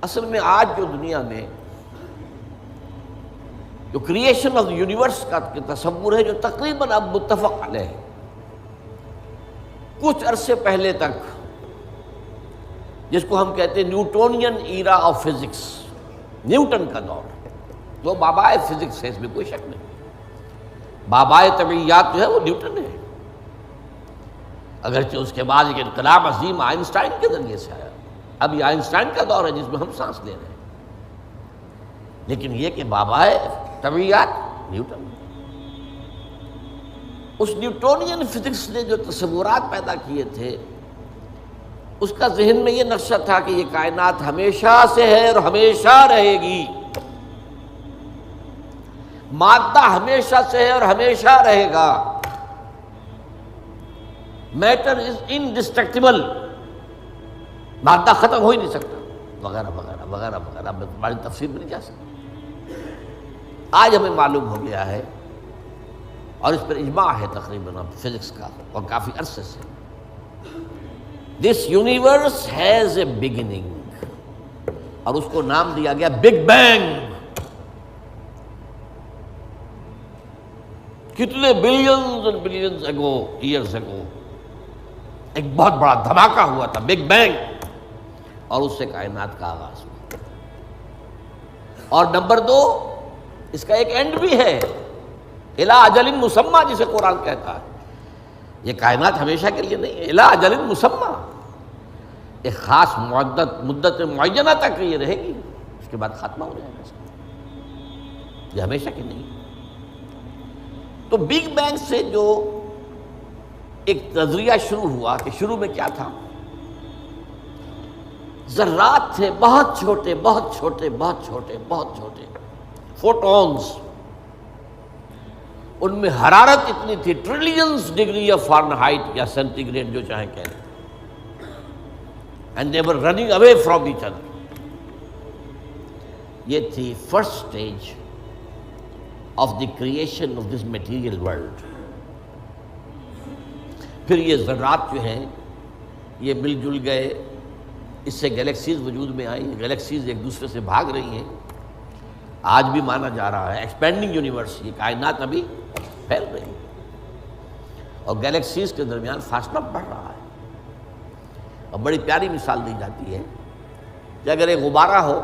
اصل میں آج جو دنیا میں جو کریشن آف یونیورس کا تصور ہے جو تقریباً اب متفق علیہ ہے، کچھ عرصے پہلے تک جس کو ہم کہتے ہیں Newtonian era of physics, Newton کا دور، وہ بابائے فزکس ہے، اس میں کوئی شک نہیں، بابائے طبیعیات جو ہے وہ نیوٹن ہے، اگرچہ اس کے بعد ایک انقلاب عظیم آئنسٹائن کے ذریعے سے آیا، اب یہ آئنسٹائن کا دور ہے جس میں ہم سانس لے رہے ہیں، لیکن یہ کہ بابائے طبیعیات نیوٹن، اس نیوٹونین فزکس نے جو تصورات پیدا کیے تھے، اس کا ذہن میں یہ نقشہ تھا کہ یہ کائنات ہمیشہ سے ہے اور ہمیشہ رہے گی، مادہ ہمیشہ سے ہے اور ہمیشہ رہے گا، میٹر از انڈسٹرکٹیبل، مادہ ختم ہو ہی نہیں سکتا، وغیرہ وغیرہ وغیرہ وغیرہ، میں تمہاری تفصیل میں نہیں جا سکتا۔ آج ہمیں معلوم ہو گیا ہے، اور اس پر اجماع ہے تقریباً اب فزکس کا اور کافی عرصے سے، this universe has a beginning, اور اس کو نام دیا گیا بگ بینگ۔ کتنے بلینز اینڈ بلینز اگو، ایئرز اگو، ایک بہت بڑا دھماکہ ہوا تھا، بگ بینگ، اور اس سے کائنات کا آغاز ہوا۔ اور نمبر 2، اس کا ایک اینڈ بھی ہے، الی اجل مسمى، جسے قرآن کہتا ہے، یہ کائنات ہمیشہ کے لیے نہیں ہے، الی اجل مسمى، ایک خاص مدت معینہ تک یہ رہے گی، اس کے بعد خاتمہ ہو جائے گا، یہ ہمیشہ کے نہیں۔ تو بگ بینگ سے جو ایک نظریہ شروع ہوا کہ شروع میں کیا تھا، ذرات تھے، بہت چھوٹے بہت چھوٹے بہت چھوٹے بہت چھوٹے، فوٹونز، ان میں حرارت اتنی تھی، ٹریلینز ڈگری آف فارنہائٹ یا سینٹی گریڈ جو چاہیں کہیں، and they were running away from each other. یہ تھی first stage of the creation of this material world. پھر یہ ذرات جو ہیں یہ مل جل گئے، اس سے گلیکسیز وجود میں آئی، گلیکسیز ایک دوسرے سے بھاگ رہی ہیں، آج بھی مانا جا رہا ہے ایکسپینڈنگ یونیورس، یہ کائنات ابھی پھیل رہی ہے، اور گلیکسیز کے درمیان فاصلہ بڑھ رہا ہے۔ اور بڑی پیاری مثال دی جاتی ہے کہ اگر ایک غبارہ ہو،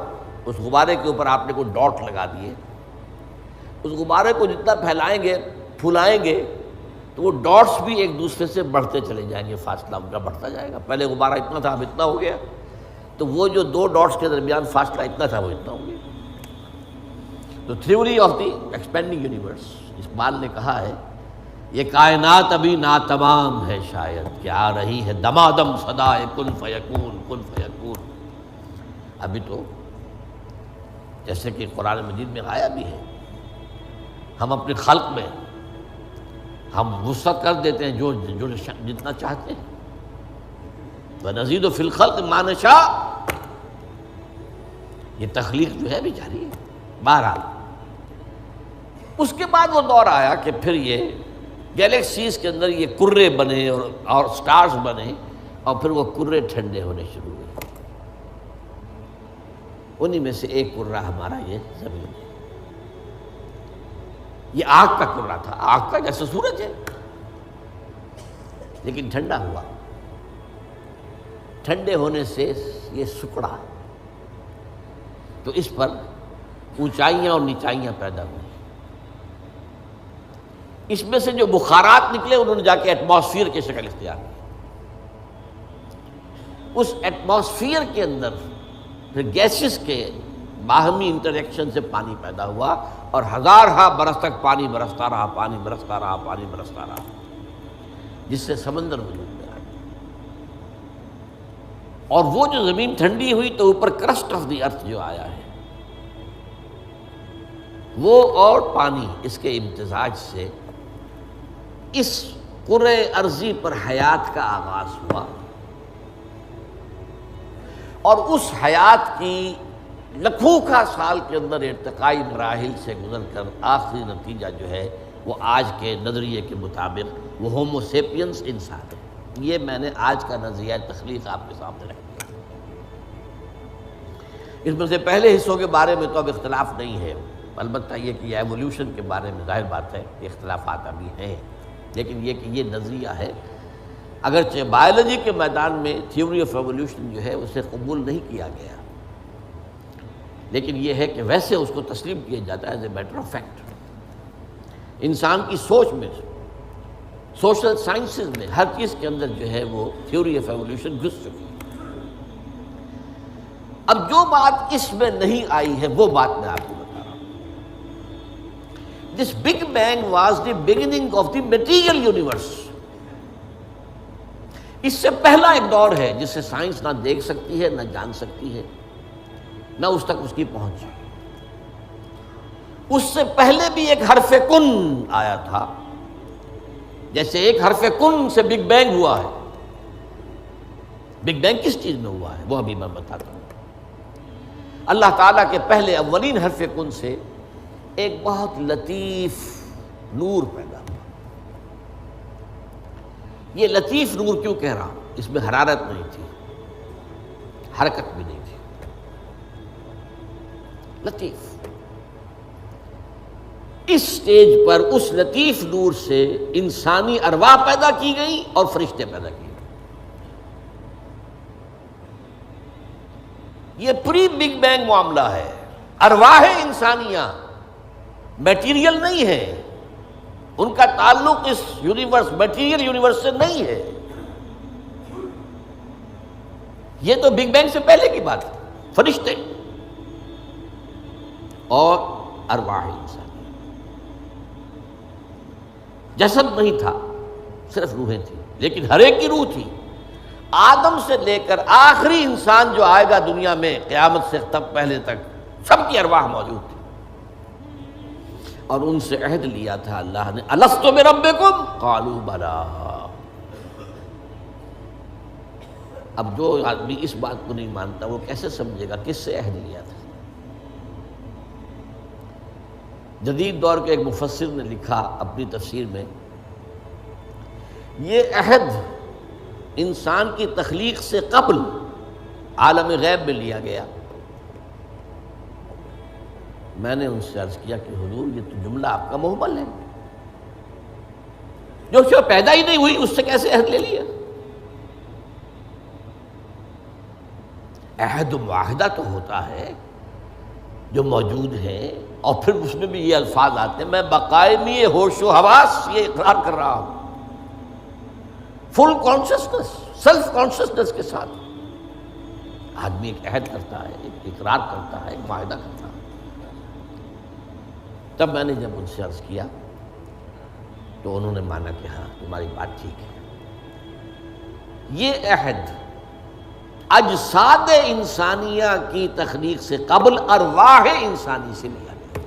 اس غبارے کے اوپر آپ نے کوئی ڈاٹ لگا دیے، اس غبارے کو جتنا پھیلائیں گے پھولائیں گے تو وہ ڈاٹس بھی ایک دوسرے سے بڑھتے چلے جائیں گے، فاصلہ ان کا بڑھتا جائے گا، پہلے غبارہ اتنا تھا اب اتنا ہو گیا، تو وہ جو دو ڈاٹس کے درمیان فاصلہ اتنا تھا وہ اتنا ہو گیا۔ تو theory of the expanding universe, Iqbal نے کہا ہے یہ کائنات ابھی ناتمام ہے شاید، کہ آ رہی ہے دمادم صدائے کن فیکون کن فیکون، ابھی تو جیسے کہ قرآن مجید میں آیا بھی ہے، ہم اپنے خلق میں ہم وسعت کر دیتے ہیں جو جتنا چاہتے ہیں، وَنَزِيدُ فِي الْخَلْقِ مَا نَشَاءُ، یہ تخلیق جو ہے بھی جاری ہے۔ بہرحال اس کے بعد وہ دور آیا کہ پھر یہ گیلیکسیز کے اندر یہ کرے بنے اور سٹارز بنے، اور پھر وہ کرے ٹھنڈے ہونے شروع ہوئے، انہی میں سے ایک کرہ ہمارا یہ زمین ہے۔ یہ آگ کا کرہ تھا، آگ کا جیسے سورج ہے، لیکن ٹھنڈا ہوا، ٹھنڈے ہونے سے یہ سکڑا، تو اس پر اونچائیاں اور نیچائیاں پیدا ہوئی، اس میں سے جو بخارات نکلے انہوں نے جا کے ایٹماسفیئر کی شکل اختیار کی، اس ایٹماسفیئر کے اندر پھر گیسز کے باہمی انٹریکشن سے پانی پیدا ہوا، اور ہزارہا برس تک پانی برستا رہا، پانی برستا رہا، پانی برستا رہا، جس سے سمندر وجود میں آیا، اور وہ جو زمین ٹھنڈی ہوئی تو اوپر کرسٹ آف دی ارتھ جو آیا ہے، وہ اور پانی، اس کے امتزاج سے اس کرۂ ارضی پر حیات کا آغاز ہوا، اور اس حیات کی لکھوں کا سال کے اندر ارتقائی مراحل سے گزر کر آخری نتیجہ جو ہے وہ آج کے نظریے کے مطابق وہ ہومو سیپینس انسان ہے۔ یہ میں نے آج کا نظریہ تخلیق آپ کے سامنے رکھ دیا۔ اس میں سے پہلے حصوں کے بارے میں تو اب اختلاف نہیں ہے، البتہ یہ کہ ایولیوشن کے بارے میں ظاہر بات ہے کہ اختلافات ابھی ہیں، لیکن یہ کہ یہ نظریہ ہے، اگرچہ بایولوجی کے میدان میں تھیوری آف ایولیوشن جو ہے اسے قبول نہیں کیا گیا، لیکن یہ ہے کہ ویسے اس کو تسلیم کیا جاتا ہے as a matter of fact. انسان کی سوچ میں، سوشل سائنسز میں، ہر چیز کے اندر جو ہے وہ تھیوری آف ایولیوشن گھس چکی ہے۔ اب جو بات اس میں نہیں آئی ہے وہ بات میں آپ کو بتا رہا ہوں۔ This big bang was the beginning of the material universe. اس سے پہلا ایک دور ہے جسے سائنس نہ دیکھ سکتی ہے، نہ جان سکتی ہے، نہ اس تک اس کی پہنچ۔ اس سے پہلے بھی ایک حرف کن آیا تھا، جیسے ایک حرف کن سے بگ بینگ ہوا ہے۔ بگ بینگ کس چیز میں ہوا ہے وہ ابھی میں بتاتا ہوں۔ اللہ تعالیٰ کے پہلے اولین حرف کن سے ایک بہت لطیف نور پیدا ہوا۔ یہ لطیف نور کیوں کہہ رہا ہوں؟ اس میں حرارت نہیں تھی، حرکت بھی نہیں تھی، لطیف۔ اس سٹیج پر اس لطیف نور سے انسانی ارواح پیدا کی گئی اور فرشتے پیدا کیے۔ یہ پری بگ بینگ معاملہ ہے۔ ارواح انسانیہ میٹیریل نہیں ہے، ان کا تعلق اس یونیورس میٹیریل یونیورس سے نہیں ہے۔ یہ تو بگ بینگ سے پہلے کی بات ہے، فرشتے اور ارواح انسانیہ۔ جسد نہیں تھا، صرف روحیں تھیں، لیکن ہر ایک کی روح تھی۔ آدم سے لے کر آخری انسان جو آئے گا دنیا میں قیامت سے تب پہلے تک، سب کی ارواح موجود تھی، اور ان سے عہد لیا تھا اللہ نے، الست بربکم قالوا بلی۔ اب جو آدمی اس بات کو نہیں مانتا وہ کیسے سمجھے گا کس سے عہد لیا تھا؟ جدید دور کے ایک مفسر نے لکھا اپنی تفسیر میں، یہ عہد انسان کی تخلیق سے قبل عالم غیب میں لیا گیا۔ میں نے ان سے عرض کیا کہ حضور یہ تو جملہ آپ کا محمل ہے، جو شے پیدا ہی نہیں ہوئی اس سے کیسے عہد لے لیا؟ عہد و معاہدہ تو ہوتا ہے جو موجود ہے، اور پھر اس میں بھی یہ الفاظ آتے ہیں، میں بقائمی ہوش و حواس یہ اقرار کر رہا ہوں، فل کانشسنس، سیلف کانشسنس کے ساتھ آدمی ایک عہد کرتا ہے، ایک اقرار کرتا ہے، ایک معاہدہ کرتا ہے۔ تب میں نے جب ان سے عرض کیا تو انہوں نے مانا کہ ہاں تمہاری بات ٹھیک ہے، یہ عہد اجساد انسانیہ کی تخلیق سے قبل ارواح انسانی سے لیا گیا۔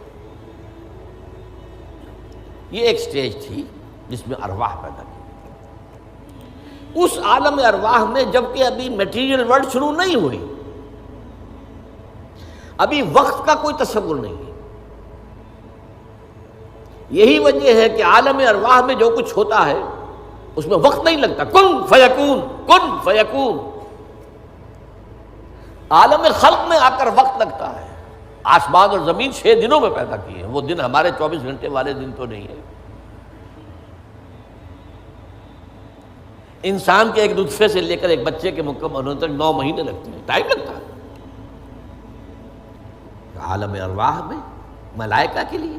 یہ ایک سٹیج تھی جس میں ارواح پیدا کی۔ اس عالم ارواح میں جبکہ ابھی میٹیریل ورلڈ شروع نہیں ہوئی، ابھی وقت کا کوئی تصور نہیں ہے۔ یہی وجہ ہے کہ عالم ارواح میں جو کچھ ہوتا ہے اس میں وقت نہیں لگتا، کن فیکون، کن فیکون۔ عالم خلق میں آ کر وقت لگتا ہے۔ آسمان اور زمین 6 دنوں میں پیدا کیے ہیں، وہ دن ہمارے 24 گھنٹے والے دن تو نہیں ہے۔ انسان کے ایک نطفے سے لے کر ایک بچے کے مکمل ہونے تک 9 مہینے لگتے ہیں، ٹائم لگتا ہے۔ عالم ارواح میں ملائکہ کے لیے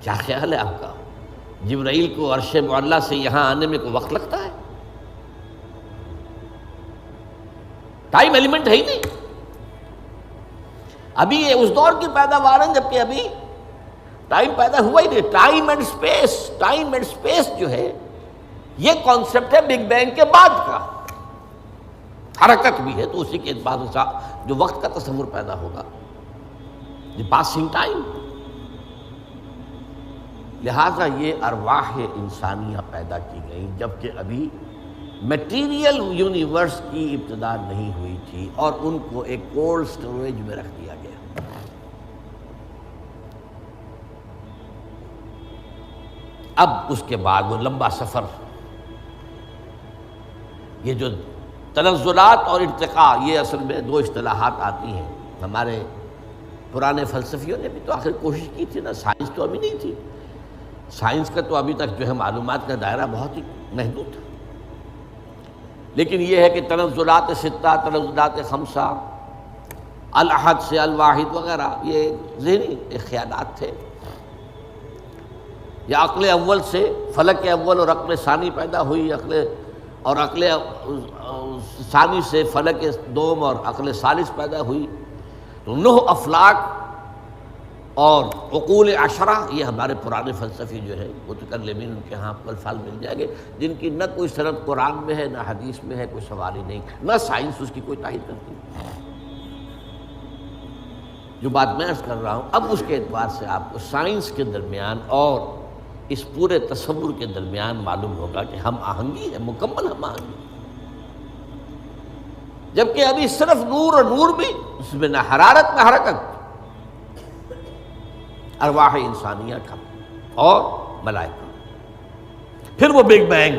کیا خیال ہے آپ کا؟ جبرائیل کو عرش معلیٰ سے یہاں آنے میں کوئی وقت لگتا ہے؟ ٹائم ایلیمنٹ ہے ہی نہیں۔ ابھی یہ اس دور کی پیداوار ہے جبکہ ابھی ٹائم پیدا ہوا ہی نہیں۔ Time and space, time and space جو ہے یہ کانسیپٹ ہے بگ بینگ کے بعد کا۔ حرکت بھی ہے تو اسی کے بعد جو وقت کا تصور پیدا ہوگا، دی پاسنگ ٹائم۔ لہذا یہ ارواح انسانیہ پیدا کی گئی جبکہ ابھی میٹیریل یونیورس کی ابتدا نہیں ہوئی تھی، اور ان کو ایک کولڈ سٹوریج میں رکھ دیا گیا۔ اب اس کے بعد وہ لمبا سفر، یہ جو تنزلات اور ارتقاء، یہ اصل میں 2 اصطلاحات آتی ہیں۔ ہمارے پرانے فلسفیوں نے بھی تو آخر کوشش کی تھی نا، سائنس تو ابھی نہیں تھی، سائنس کا تو ابھی تک جو ہے معلومات کا دائرہ بہت ہی محدود تھا، لیکن یہ ہے کہ تنزلات ستہ، تنزلات خمسہ، الاحد سے الواحد وغیرہ، یہ ذہنی خیالات تھے، یا عقل اول سے فلک اول اور عقل ثانی پیدا ہوئی، عقل ثانی سے فلک دوم اور عقل ثالث پیدا ہوئی، تو 9 افلاک اور عقول عشرہ، یہ ہمارے پرانے فلسفی جو ہے متکلمین، ان کے ہاں الفاظ مل جائیں گے جن کی نہ کوئی سند قرآن میں ہے، نہ حدیث میں ہے، کوئی سوال ہی نہیں، نہ سائنس اس کی کوئی تائید کرتی۔ جو بات میں عرض کر رہا ہوں، اب اس کے اعتبار سے آپ کو سائنس کے درمیان اور اس پورے تصور کے درمیان معلوم ہوگا کہ ہم آہنگی ہے، مکمل ہم آہنگی، جبکہ ابھی صرف نور، اور نور بھی اس میں نہ حرارت نہ حرکت، ارواح انسانیہ کا اور ملائکہ، پھر وہ بگ بینگ،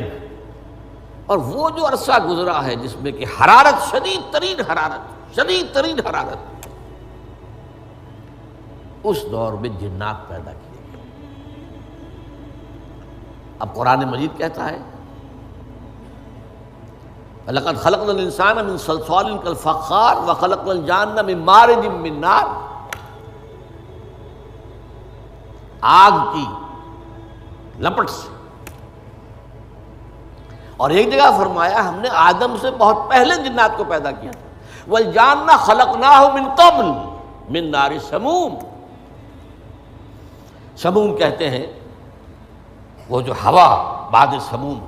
اور وہ جو عرصہ گزرا ہے جس میں کہ حرارت، شدید ترین حرارت، اس دور میں جنات پیدا کیے گئے۔ اب قرآن مجید کہتا ہے وَلَقَدْ خَلَقْنَا الْإِنسَانَ مِنْ صَلْصَالٍ كَالْفَخَّارِ وَخَلَقْنَا الْجَانَّ مِنْ مَارِجٍ مِّن نَّارٍ، آگ کی لپٹ سے، اور ایک جگہ فرمایا ہم نے آدم سے بہت پہلے جنات کو پیدا کیا تھا، وَالْجَانَّ خَلَقْنَاهُ مِنْ قَبْلُ مِنْ نَارِ سَمُومٍ۔ سموم کہتے ہیں وہ جو ہوا بعد سموم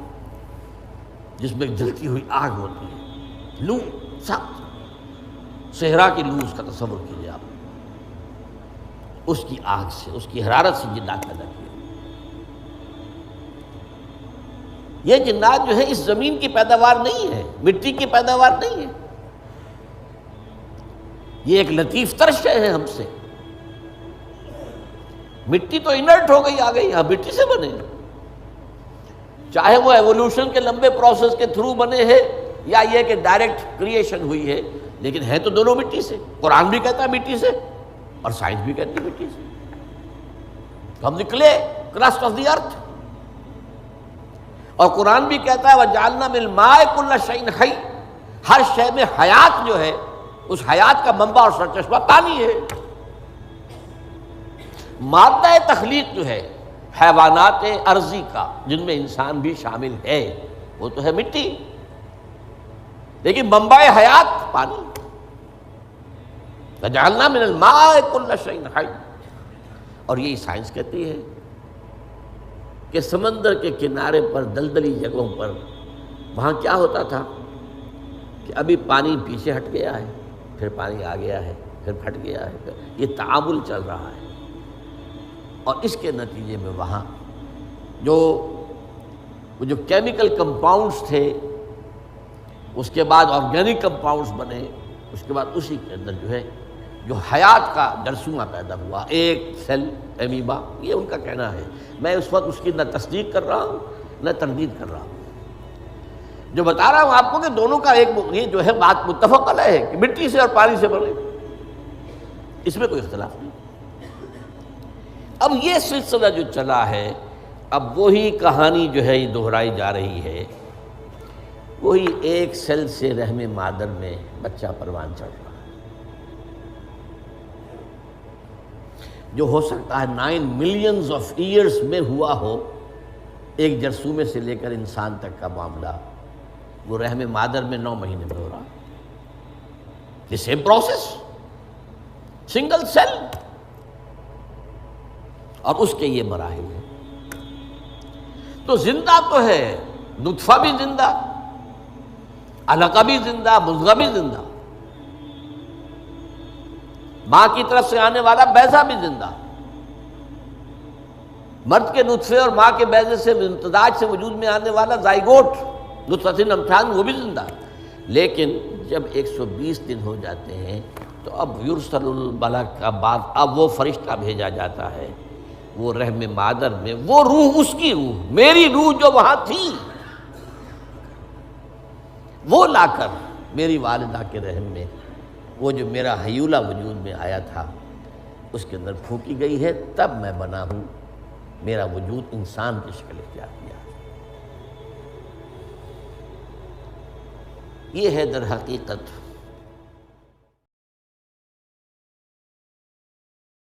جس میں جلتی ہوئی آگ ہوتی ہے، لو، سخت صحرا کی لو، اس کا تصور کیجیے آپ، اس کی آگ سے، اس کی حرارت سے جنات پیدا کیے۔ یہ جنات جو ہے اس زمین کی پیداوار نہیں ہے، مٹی کی پیداوار نہیں ہے، یہ ایک لطیف تر شے ہے ہم سے۔ مٹی تو انرٹ ہو گئی، آ گئی، ہاں مٹی سے بنے، چاہے وہ ایوولوشن کے لمبے پروسیس کے تھرو بنے ہیں یا یہ کہ ڈائریکٹ کریشن ہوئی ہے، لیکن ہے تو دونوں مٹی سے۔ قرآن بھی کہتا ہے مٹی سے، اور سائنس بھی کہتی ہے مٹی سے، تو ہم نکلے کرسٹ آف دی ارتھ، اور قرآن بھی کہتا ہے وَجَعَلْنَا مِنَ الْمَاءِ كُلَّ شَيْءٍ حَيٍّ، ہر شے میں حیات جو ہے، اس حیات کا منبع اور سرچشمہ پانی ہے۔ مادہ تخلیق جو ہے حیوانات ارضی کا، جن میں انسان بھی شامل ہے، وہ تو ہے مٹی، لیکن منبع حیات پانی۔ وَجَعَلْنَا مِنَ الْمَاءِ كُلَّ شَيْءٍ حَيٍّ، اور یہی سائنس کہتی ہے کہ سمندر کے کنارے پر، دلدلی جگہوں پر، وہاں کیا ہوتا تھا کہ ابھی پانی پیچھے ہٹ گیا ہے، پھر پانی آ گیا ہے، پھر پھٹ گیا ہے، یہ تعامل چل رہا ہے، اور اس کے نتیجے میں وہاں جو کیمیکل کمپاؤنڈز تھے، اس کے بعد آرگینک کمپاؤنڈز بنے، اس کے بعد اسی کے اندر جو ہے جو حیات کا جرثومہ پیدا ہوا، ایک سیل ایمیبا، یہ ان کا کہنا ہے، میں اس وقت اس کی نہ تصدیق کر رہا ہوں نہ تردید کر رہا ہوں، جو بتا رہا ہوں آپ کو کہ دونوں کا ایک یہ جو ہے بات متفق علیہ ہے کہ مٹی سے اور پانی سے بنے، اس میں کوئی اختلاف نہیں۔ اب یہ سلسلہ جو چلا ہے، اب وہی کہانی جو ہے یہ دہرائی جا رہی ہے، وہی ایک سیل سے رحم مادر میں بچہ پروان چڑھ رہا ہے، جو ہو سکتا ہے 9 ملینز آف ایئرز میں ہوا ہو، ایک جرثومے سے لے کر انسان تک کا معاملہ وہ رحم مادر میں 9 مہینے میں ہو رہا، یہ سیم پروسیس، سنگل سیل، اور اس کے یہ مراحل ہیں۔ تو زندہ تو ہے، نطفہ بھی زندہ، علقہ بھی زندہ، مضغہ بھی زندہ، ماں کی طرف سے آنے والا بیضہ بھی زندہ، مرد کے نطفے اور ماں کے بیضے سے امتزاج سے وجود میں آنے والا زائگوٹ نطفۃ امتحان، وہ بھی زندہ، لیکن جب 120 دن ہو جاتے ہیں تو اب یرسل الملک، اب وہ فرشتہ بھیجا جاتا ہے، وہ رحم مادر میں وہ روح، اس کی روح، میری روح جو وہاں تھی، وہ لا کر میری والدہ کے رحم میں وہ جو میرا حیولہ وجود میں آیا تھا اس کے اندر پھونکی گئی ہے، تب میں بنا ہوں، میرا وجود انسان کی شکل اختیار کیا۔ یہ ہے در حقیقت